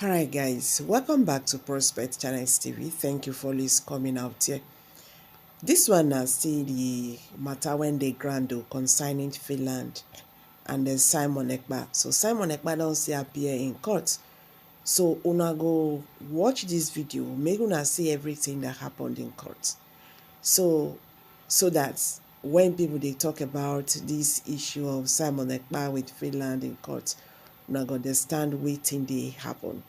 Alright guys, welcome back to Prospect Channel TV. Thank you for always coming out here. This one now see the matter when they grando concerning Finland and then Simon Epka. So Simon Epka don't see appear in court. So una go watch this video, make una see everything that happened in court. So that when people they talk about this issue of Simon Epka with Finland in court, una go understand waiting they happen.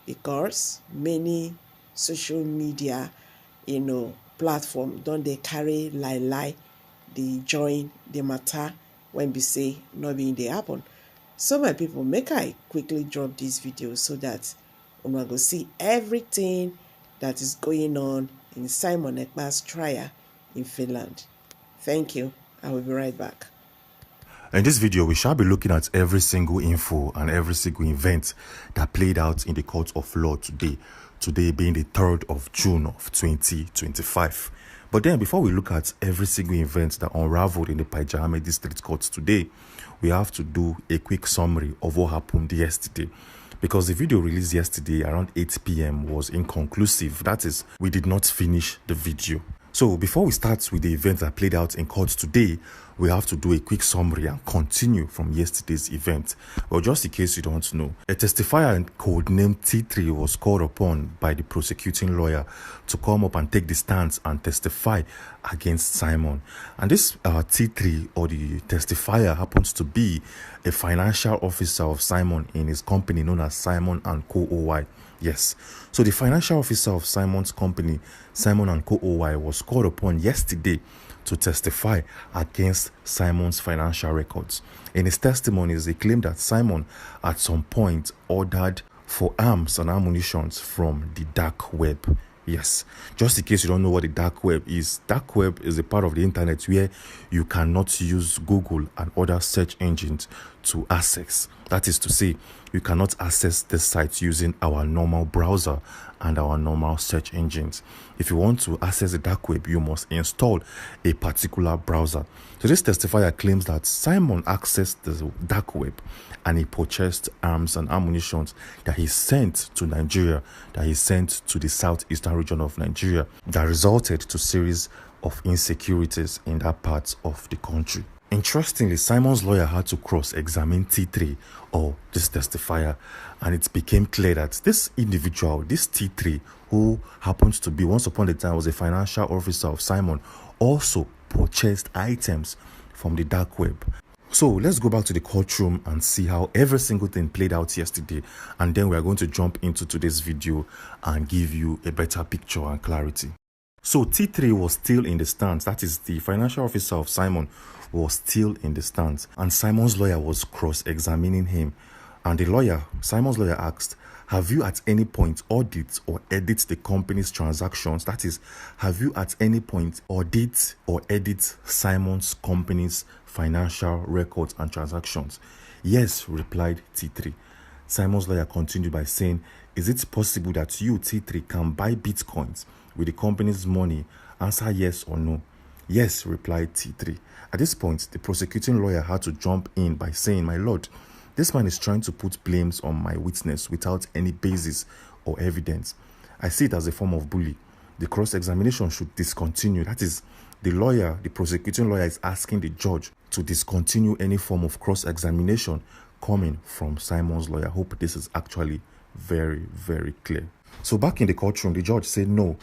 Because many social media, platform don't they carry lie, they join the matter when we say not being they happen. So my people, make I quickly drop this video so that we will go see everything that is going on in Simon Ekpa's trial in Finland. Thank you. I will be right back. In this video, we shall be looking at every single info and every single event that played out in the court of law today. Today being the 3rd of June of 2025. But then before we look at every single event that unraveled in the Pajame District Court today, we have to do a quick summary of what happened yesterday. Because the video released yesterday around 8 p.m. was inconclusive. That is, we did not finish the video. So before we start with the event that played out in court today, we have to do a quick summary and continue from yesterday's event. Well, just in case you don't know, a testifier codenamed T3 was called upon by the prosecuting lawyer to come up and take the stance and testify against Simon. And this T3 or the testifier happens to be a financial officer of Simon in his company known as Simon & Co. OY. Yes. So the financial officer of Simon's company, Simon & Co. OY, was called upon yesterday to testify against Simon's financial records. In his testimonies, he claimed that Simon at some point ordered for arms and ammunition from the dark web. Yes, just in case you don't know what the dark web is a part of the internet where you cannot use Google and other search engines to access. That is to say, you cannot access this site using our normal browser and our normal search engines. If you want to access the dark web, you must install a particular browser. So this testifier claims that Simon accessed the dark web and he purchased arms and ammunition that he sent to Nigeria, that he sent to the southeastern region of Nigeria, that resulted to series of insecurities in that part of the country. Interestingly, Simon's lawyer had to cross-examine T3 or this testifier, and it became clear that this individual, this T3, who happens to be once upon a time was a financial officer of Simon, also purchased items from the dark web. So let's go back to the courtroom and see how every single thing played out yesterday, and then we are going to jump into today's video and give you a better picture and clarity. So T3 was still in the stance, that is the financial officer of Simon was still in the stance, and Simon's lawyer was cross-examining him. And Simon's lawyer asked, have you at any point audit or edit the company's transactions? That is, have you at any point audit or edit Simon's company's financial records and transactions? Yes, replied T3. Simon's lawyer continued by saying, is it possible that you, T3, can buy bitcoins with the company's money? Answer yes or no. Yes, replied T3. At this point, the prosecuting lawyer had to jump in by saying, my lord, this man is trying to put blames on my witness without any basis or evidence. I see it as a form of bully. The cross-examination should discontinue. That is, the prosecuting lawyer is asking the judge to discontinue any form of cross-examination coming from Simon's lawyer. I hope this is actually very, very clear. So back in the courtroom, the judge said, no,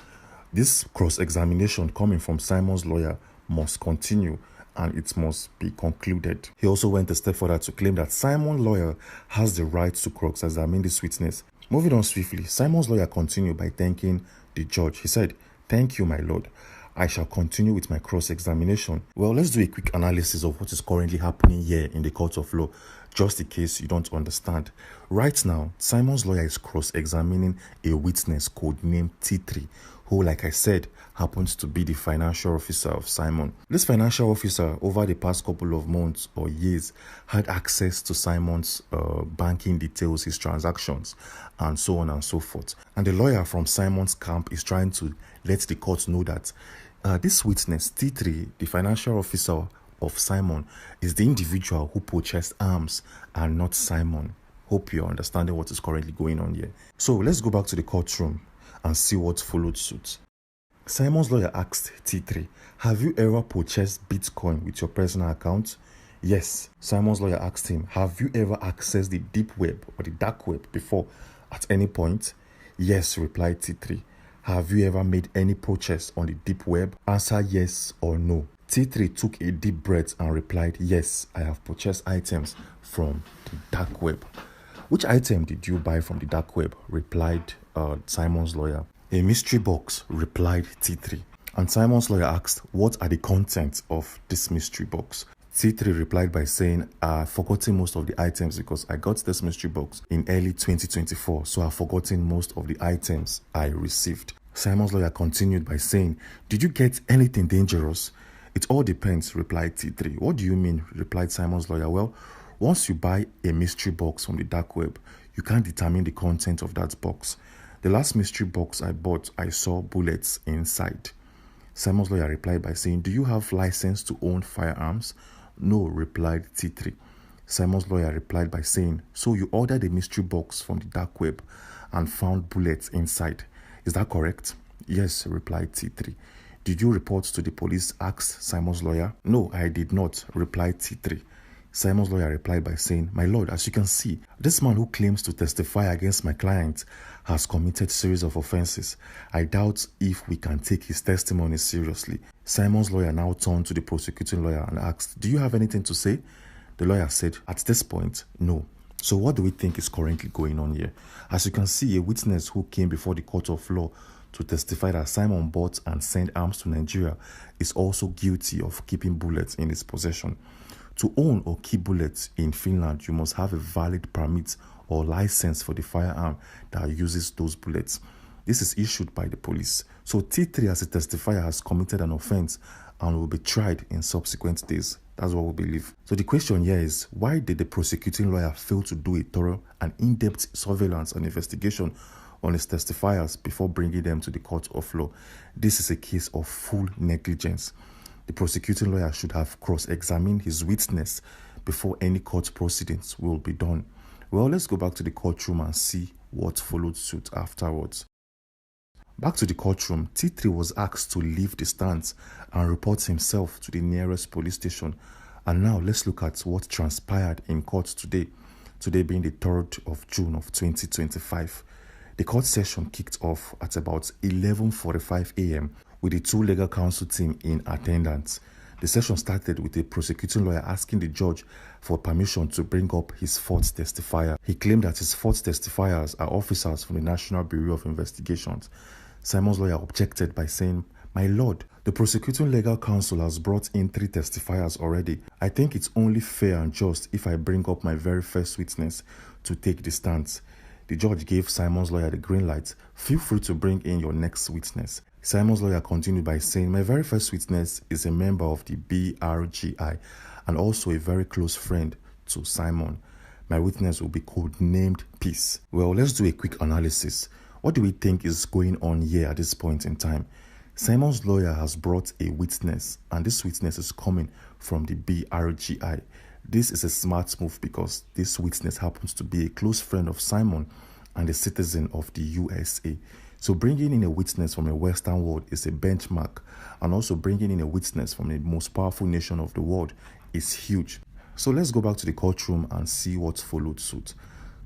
this cross-examination coming from Simon's lawyer must continue and it must be concluded. He also went a step further to claim that Simon's lawyer has the right to cross-examine this witness. Moving on swiftly, Simon's lawyer continued by thanking the judge. He said, thank you, my lord. I shall continue with my cross-examination. Well, let's do a quick analysis of what is currently happening here in the court of law, just in case you don't understand. Right now, Simon's lawyer is cross-examining a witness codenamed T3, who, like I said, happens to be the financial officer of Simon. This financial officer, over the past couple of months or years, had access to Simon's banking details, his transactions, and so on and so forth. And the lawyer from Simon's camp is trying to let the court know that this witness, T3, the financial officer of Simon, is the individual who purchased arms and not Simon. Hope you're understanding what is currently going on here. So let's go back to the courtroom and see what followed suit. Simon's lawyer asked T3, have you ever purchased Bitcoin with your personal account? Yes. Simon's lawyer asked him, have you ever accessed the deep web or the dark web before at any point? Yes, replied T3. Have you ever made any purchase on the deep web? Answer yes or no. T3 took a deep breath and replied, yes, I have purchased items from the dark web. Which item did you buy from the dark web? Replied Simon's lawyer. A mystery box, replied T3. And Simon's lawyer asked, what are the contents of this mystery box? T3 replied by saying, I've forgotten most of the items because I got this mystery box in early 2024, so I've forgotten most of the items I received. Simon's lawyer continued by saying, did you get anything dangerous? It all depends, replied T3. What do you mean? Replied Simon's lawyer. Well, once you buy a mystery box from the dark web, you can't determine the content of that box. The last mystery box I bought, I saw bullets inside. Simon's lawyer replied by saying, do you have license to own firearms? No, replied T3. Simon's lawyer replied by saying, so you ordered a mystery box from the dark web and found bullets inside. Is that correct? Yes, replied T3. Did you report to the police? Asked Simon's lawyer. No, I did not, replied T3. Simon's lawyer replied by saying, my lord, as you can see, this man who claims to testify against my client has committed a series of offenses. I doubt if we can take his testimony seriously. Simon's lawyer now turned to the prosecuting lawyer and asked, do you have anything to say? The lawyer said, at this point, no. So what do we think is currently going on here? As you can see, a witness who came before the court of law to testify that Simon bought and sent arms to Nigeria is also guilty of keeping bullets in his possession. To own or keep bullets in Finland, you must have a valid permit or license for the firearm that uses those bullets. This is issued by the police. So T3 as a testifier has committed an offense and will be tried in subsequent days. That's what we believe. So the question here is, why did the prosecuting lawyer fail to do a thorough and in-depth surveillance and investigation on his testifiers before bringing them to the court of law? This is a case of full negligence. The prosecuting lawyer should have cross-examined his witness before any court proceedings will be done. Well, let's go back to the courtroom and see what followed suit afterwards. Back to the courtroom, T3 was asked to leave the stands and report himself to the nearest police station. And now let's look at what transpired in court today being the 3rd of June of 2025. The court session kicked off at about 11:45 a.m. with the two legal counsel team in attendance. The session started with a prosecuting lawyer asking the judge for permission to bring up his fourth testifier. He claimed that his fourth testifiers are officers from the National Bureau of Investigations. Simon's lawyer objected by saying, my lord, the prosecuting legal counsel has brought in 3 testifiers already. I think it's only fair and just if I bring up my very first witness to take the stance. The judge gave Simon's lawyer the green light. Feel free to bring in your next witness. Simon's lawyer continued by saying, my very first witness is a member of the BRGI and also a very close friend to Simon. My witness will be codenamed Peace. Well, let's do a quick analysis. What do we think is going on here at this point in time? Simon's lawyer has brought a witness, and this witness is coming from the BRGI. This is a smart move because this witness happens to be a close friend of Simon and a citizen of the USA. So bringing in a witness from a Western world is a benchmark, and also bringing in a witness from the most powerful nation of the world is huge. So let's go back to the courtroom and see what followed suit.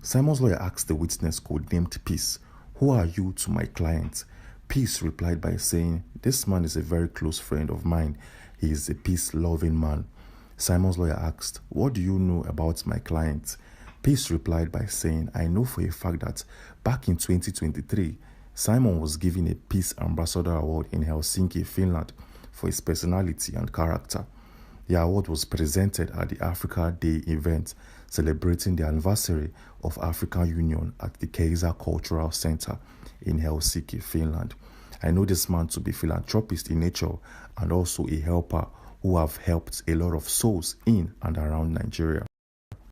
Simon's lawyer asked the witness codenamed Peace, who are you to my client? Peace replied by saying, this man is a very close friend of mine. He is a peace-loving man. Simon's lawyer asked, what do you know about my client? Peace replied by saying, I know for a fact that back in 2023, Simon was given a Peace Ambassador Award in Helsinki, Finland, for his personality and character. The award was presented at the Africa Day event celebrating the anniversary of African Union at the Kaiser Cultural Center in Helsinki, Finland. I know this man to be philanthropist in nature and also a helper who have helped a lot of souls in and around Nigeria.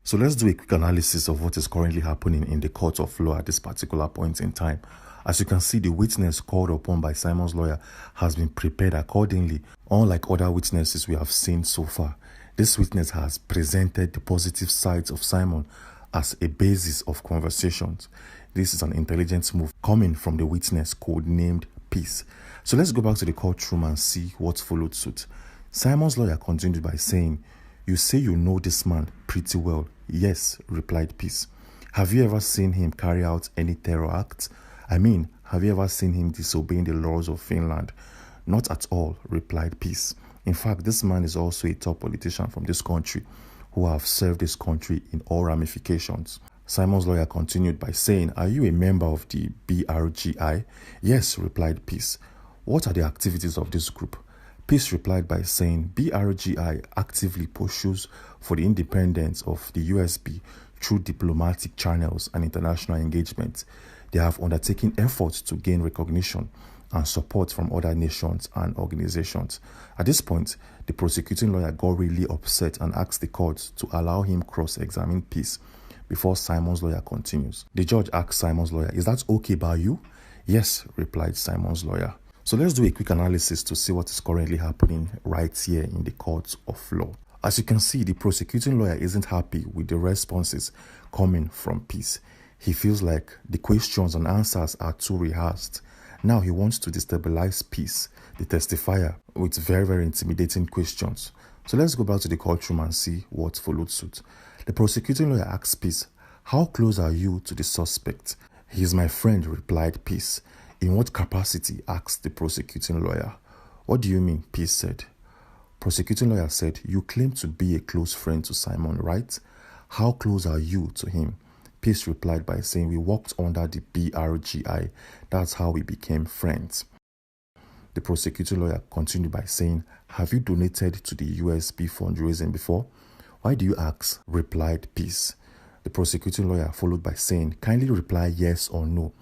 So let's do a quick analysis of what is currently happening in the court of law at this particular point in time. As you can see, the witness called upon by Simon's lawyer has been prepared accordingly. Unlike other witnesses we have seen so far, this witness has presented the positive sides of Simon as a basis of conversations. This is an intelligent move coming from the witness codenamed Peace. So let's go back to the courtroom and see what followed suit. Simon's lawyer continued by saying, "You say you know this man pretty well." "Yes," replied Peace. "Have you ever seen him carry out any terror acts? I mean, have you ever seen him disobeying the laws of Finland?" "Not at all," replied Peace. "In fact, this man is also a top politician from this country who have served this country in all ramifications." Simon's lawyer continued by saying, "Are you a member of the BRGI?" "Yes," replied Peace. "What are the activities of this group?" Peace replied by saying, "BRGI actively pursues for the independence of the USB through diplomatic channels and international engagement. They have undertaken efforts to gain recognition and support from other nations and organizations." At this point, the prosecuting lawyer got really upset and asked the court to allow him cross-examine Peace before Simon's lawyer continues. The judge asked Simon's lawyer, "Is that okay by you?" "Yes," replied Simon's lawyer. So let's do a quick analysis to see what is currently happening right here in the court of law. As you can see, the prosecuting lawyer isn't happy with the responses coming from Peace. He feels like the questions and answers are too rehearsed. Now he wants to destabilize Peace, the testifier, with very, very intimidating questions. So let's go back to the courtroom and see what followed suit. The prosecuting lawyer asked Peace, "How close are you to the suspect?" "He is my friend," replied Peace. "In what capacity?" asked the prosecuting lawyer. "What do you mean?" Peace said. Prosecuting lawyer said, "You claim to be a close friend to Simon, right? How close are you to him?" Peace replied by saying, "We worked under the BRGI. That's how we became friends." The prosecuting lawyer continued by saying, "Have you donated to the USB fundraising before?" "Why do you ask?" replied Peace. The prosecuting lawyer followed by saying, "Kindly reply yes or no."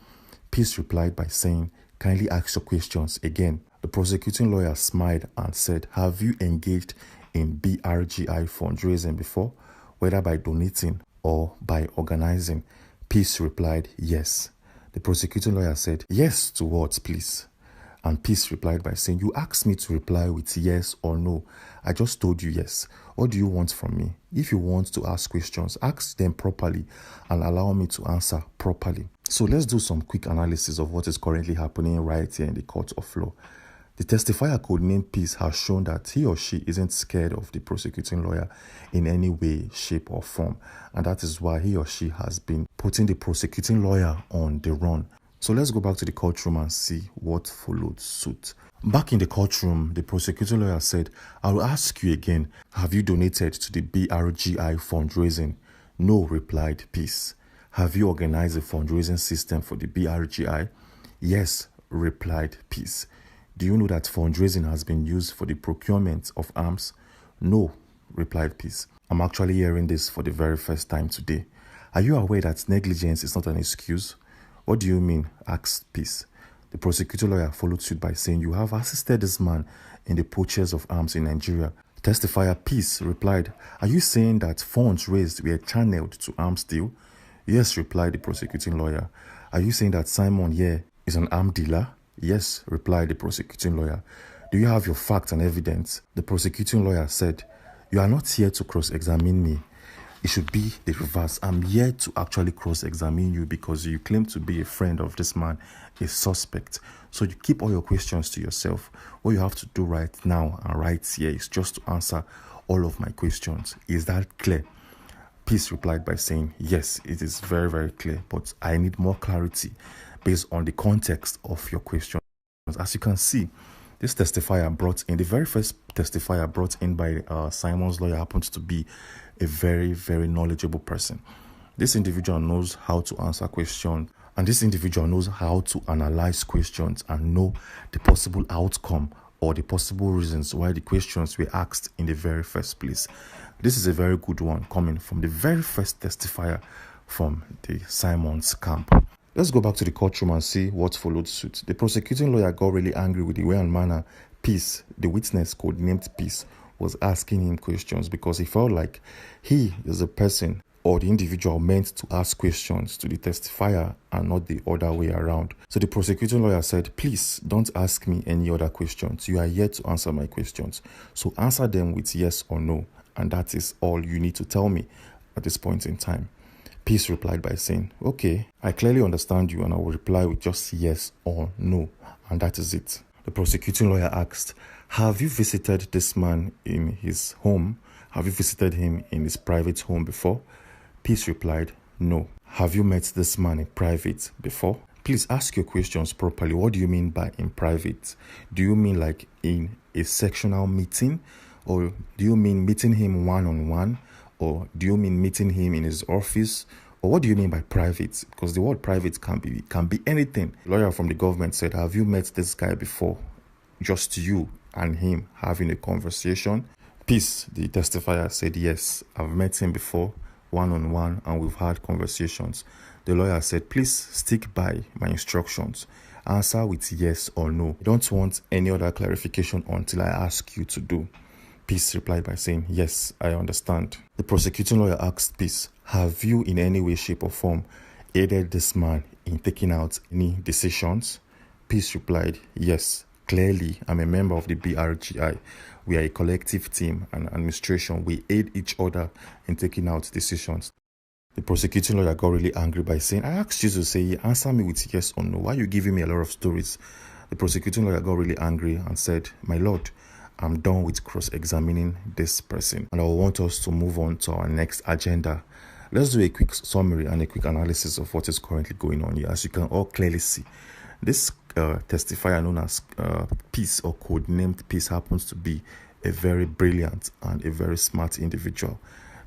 Peace replied by saying, "Kindly ask your questions again." The prosecuting lawyer smiled and said, "Have you engaged in BRGI fundraising before, whether by donating or by organizing?" Peace replied, "Yes." The prosecuting lawyer said, "Yes to what, please?" And Peace replied by saying, "You asked me to reply with yes or no. I just told you yes. What do you want from me? If you want to ask questions, ask them properly and allow me to answer properly." So let's do some quick analysis of what is currently happening right here in the court of law. The testifier codenamed Peace has shown that he or she isn't scared of the prosecuting lawyer in any way, shape or form. And that is why he or she has been putting the prosecuting lawyer on the run. So let's go back to the courtroom and see what followed suit. Back in the courtroom, the prosecuting lawyer said, "I will ask you again, have you donated to the BRGI fundraising?" "No," replied Peace. "Have you organized a fundraising system for the BRGI?" "Yes," replied Peace. "Do you know that fundraising has been used for the procurement of arms?" "No," replied Peace. "I'm actually hearing this for the very first time today. Are you aware that negligence is not an excuse?" "What do you mean?" asked Peace. The prosecutor lawyer followed suit by saying, "You have assisted this man in the purchase of arms in Nigeria." Testifier Peace replied, "Are you saying that funds raised were channeled to arms deal?" "Yes," replied the prosecuting lawyer. "Are you saying that Simon here is an arm dealer?" "Yes," replied the prosecuting lawyer. "Do you have your facts and evidence?" The prosecuting lawyer said, "You are not here to cross-examine me. It should be the reverse. I'm here to actually cross-examine you because you claim to be a friend of this man, a suspect. So you keep all your questions to yourself. What you have to do right now and right here is just to answer all of my questions. Is that clear?" Peace replied by saying, "Yes, it is very, very clear, but I need more clarity based on the context of your questions." As you can see, this testifier brought in, the very first testifier brought in by Simon's lawyer happens to be a very, very knowledgeable person. This individual knows how to answer questions, and this individual knows how to analyze questions and know the possible outcome or the possible reasons why the questions were asked in the very first place. This is a very good one coming from the very first testifier from the Simon's camp. Let's go back to the courtroom and see what followed suit. The prosecuting lawyer got really angry with the way and manner Peace, the witness codenamed Peace, was asking him questions because he felt like he is a person or the individual meant to ask questions to the testifier and not the other way around. So the prosecuting lawyer said, "Please don't ask me any other questions. You are here to answer my questions. So answer them with yes or no. And that is all you need to tell me at this point in time." Peace replied by saying, okay, I clearly understand you and I will reply with just yes or no. And that is it. The prosecuting lawyer asked, have you visited this man in his home? Have you visited him in his private home before? Peace replied, no. Have you met this man in private before? Please ask your questions properly. What do you mean by in private? Do you mean like in a sectional meeting? Or do you mean meeting him one-on-one? Or do you mean meeting him in his office? Or what do you mean by private? Because the word private can be anything. The lawyer from the government said, have you met this guy before? Just you and him having a conversation? Peace, the testifier, said, yes, I've met him before, one-on-one, and we've had conversations. The lawyer said, please stick by my instructions. Answer with yes or no. I don't want any other clarification until I ask you to do. Peace replied by saying, yes, I understand. The prosecuting lawyer asked Peace, have you in any way, shape or form aided this man in taking out any decisions? Peace replied, yes, clearly I'm a member of the BRGI. We are a collective team and administration. We aid each other in taking out decisions. The prosecuting lawyer got really angry by saying, I asked you to say, answer me with yes or no. Why are you giving me a lot of stories? The prosecuting lawyer got really angry and said, my lord, I'm done with cross-examining this person and I want us to move on to our next agenda. Let's do a quick summary and a quick analysis of what is currently going on here. As you can all clearly see, this testifier known as Peace or codenamed Peace happens to be a very brilliant and a very smart individual.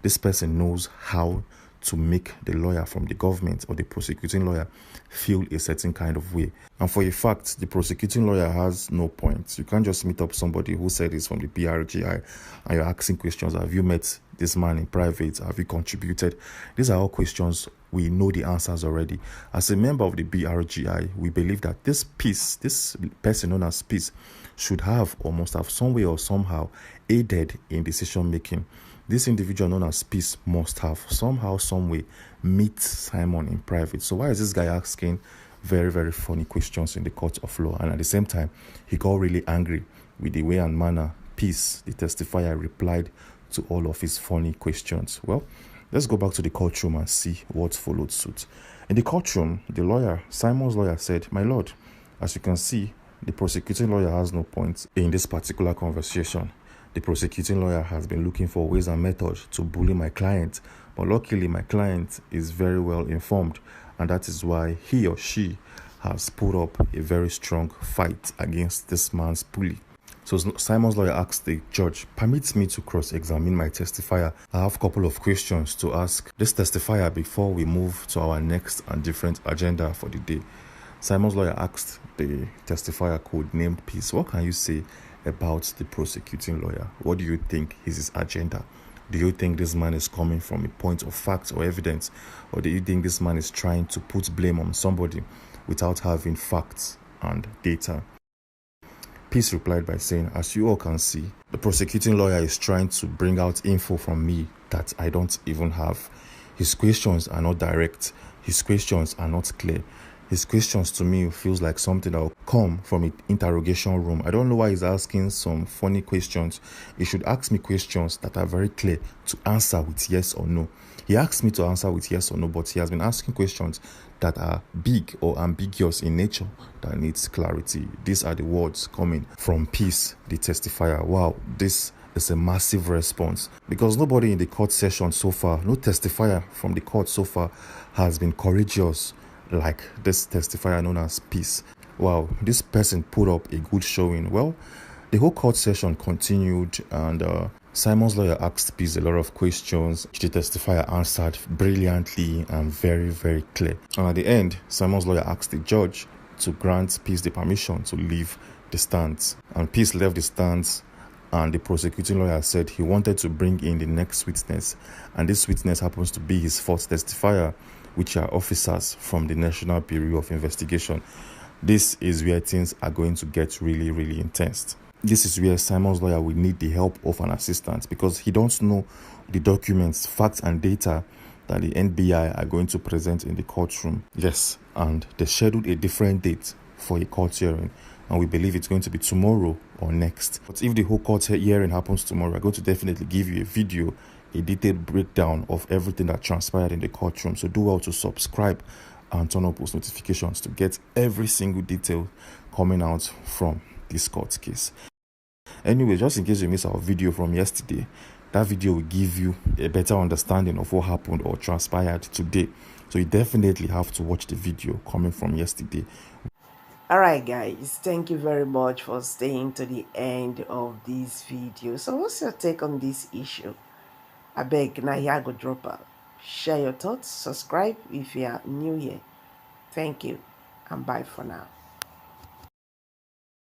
This person knows how to make the lawyer from the government or the prosecuting lawyer feel a certain kind of way. And for a fact, the prosecuting lawyer has no points. You can't just meet up somebody who said he's from the BRGI and you're asking questions. Have you met this man in private? Have you contributed? These are all questions we know the answers already. As a member of the BRGI, we believe that this person known as Peace, should have or must have some way or somehow aided in decision making. This individual known as Peace must have somehow, some way meet Simon in private. So why is this guy asking very, very funny questions in the court of law? And at the same time, he got really angry with the way and manner Peace, the testifier, replied to all of his funny questions. Well, let's go back to the courtroom and see what followed suit. In the courtroom, the lawyer, Simon's lawyer, said, my lord, as you can see, the prosecuting lawyer has no points in this particular conversation. The prosecuting lawyer has been looking for ways and methods to bully my client, but luckily my client is very well informed, and that is why he or she has put up a very strong fight against this man's bully. So Simon's lawyer asked the judge, permit me to cross-examine my testifier. I have a couple of questions to ask this testifier before we move to our next and different agenda for the day. Simon's lawyer asked the testifier codenamed Peace, what can you say about the prosecuting lawyer? What do you think is his agenda? Do you think this man is coming from a point of fact or evidence? Or do you think this man is trying to put blame on somebody without having facts and data? Peace replied by saying, as you all can see, the prosecuting lawyer is trying to bring out info from me that I don't even have. His questions are not direct. His questions are not clear. His questions to me feels like something that will come from an interrogation room. I don't know why he's asking some funny questions. He should ask me questions that are very clear to answer with yes or no. He asked me to answer with yes or no, but he has been asking questions that are big or ambiguous in nature that needs clarity. These are the words coming from Peace, the testifier. Wow, this is a massive response because nobody in the court session so far, no testifier from the court so far has been courageous like this testifier known as Peace. Wow, this person put up a good showing. Well, the whole court session continued and Simon's lawyer asked Peace a lot of questions. The testifier answered brilliantly and very, very clear. And at the end, Simon's lawyer asked the judge to grant Peace the permission to leave the stands. And Peace left the stands, and the prosecuting lawyer said he wanted to bring in the next witness. And this witness happens to be his fourth testifier, which are officers from the National Bureau of Investigation. This is where things are going to get really, really intense. This is where Simon's lawyer will need the help of an assistant because he don't know the documents, facts and data that the NBI are going to present in the courtroom. Yes, and they scheduled a different date for a court hearing, and we believe it's going to be tomorrow or next. But if the whole court hearing happens tomorrow, I'm going to definitely give you a video a detailed breakdown of everything that transpired in the courtroom. So do well to subscribe and turn on post notifications to get every single detail coming out from this court case. Anyway, just in case you missed our video from yesterday, that video will give you a better understanding of what happened or transpired today. So you definitely have to watch the video coming from yesterday. Alright guys, thank you very much for staying to the end of this video. So what's your take on this issue? I beg, now here go drop out. Share your thoughts, subscribe if you are new here. Thank you and bye for now.